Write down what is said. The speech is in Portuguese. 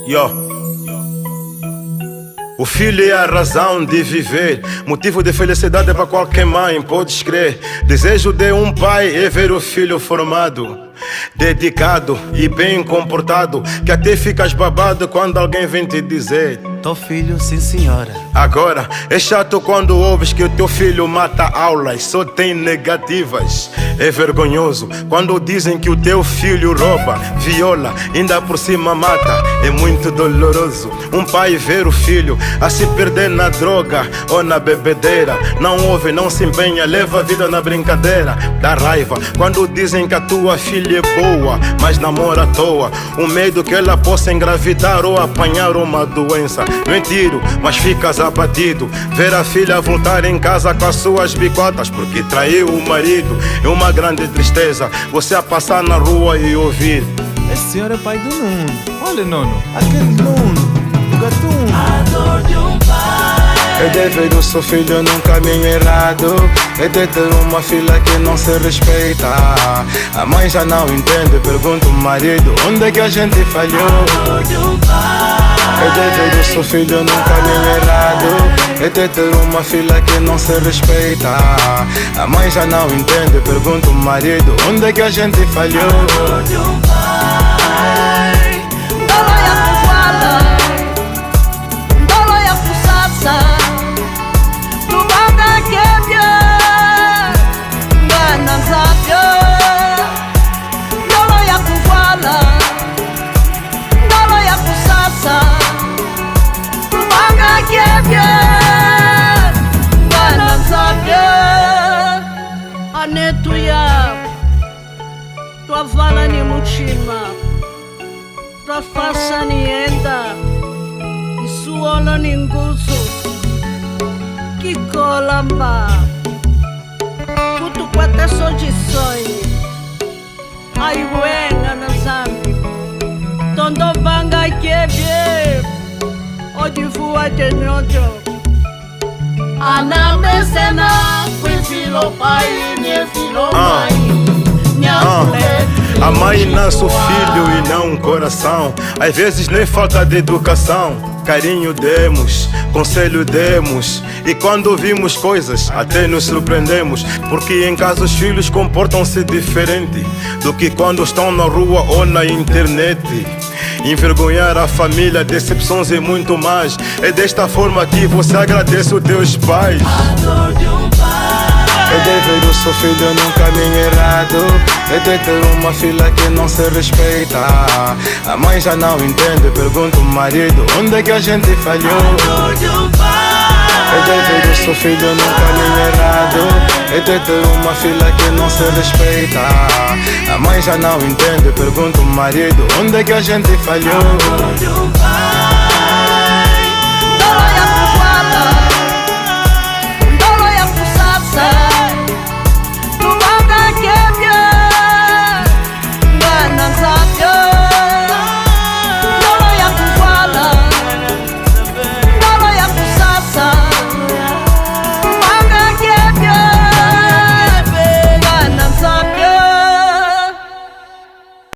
Yo. O filho é a razão de viver, motivo de felicidade para qualquer mãe, podes crer. Desejo de um pai é ver o filho formado, dedicado e bem comportado, que até ficas babado quando alguém vem te dizer: teu filho, sim senhora. Agora, é chato quando ouves que o teu filho mata aulas, só tem negativas. É vergonhoso quando dizem que o teu filho rouba, viola, ainda por cima mata. É muito doloroso um pai ver o filho a se perder na droga ou na bebedeira. Não ouve, não se empenha, leva a vida na brincadeira. Dá raiva quando dizem que a tua filha é boa, mas namora à toa. O medo que ela possa engravidar ou apanhar uma doença. Não é tiro, mas ficas abatido. Ver a filha voltar em casa com as suas bicotas porque traiu o marido é uma grande tristeza. Você a passar na rua e ouvir: esse senhor é pai do Nuno. Olha, Nuno, aquele Nuno, o gatuno. A dor de um pai é de ver o seu filho num caminho errado, é de ter uma filha que não se respeita. A mãe já não entende, pergunta o marido: onde é que a gente falhou? A dor de um pai é de ver o seu filho num caminho errado, é de ter uma filha que não se respeita. A mãe já não entende, pergunta o marido: onde é que a gente falhou? A dor de um pai, ndolo ya kukwala, ndolo ya kusasa, lubanga kebye, ngana zapye, ndolo ya kukwala, ndolo ya kusasa, lubanga kebye, ngana zapye. Anetuya twavala ni mutima, twafasa nienda, isuolo ni nguzo, kikolamba, kutukwata sojisonye, aiwenga na zambi, tondo vanga kebye, odivua tenyojo. anamesena kwifilo pai nye filo mãe. A mãe nasce o filho e não um coração. Às vezes nem falta de educação. Carinho demos, conselho demos, e quando ouvimos coisas até nos surpreendemos, porque em casa os filhos comportam-se diferente do que quando estão na rua ou na internet. Envergonhar a família, decepções e muito mais. É desta forma que você agradece os teus pais. A dor de um pai é de ver o seu filho num caminho errado, é de ter uma filha que não se respeita. A mãe já não entende, pergunta o marido: onde é que a gente falhou? A dor de um pai É de ver o seu filho num caminho errado, é de ter uma filha que não se respeita. A mãe já não entende, pergunta o marido: onde é que a gente falhou? A dor de um pai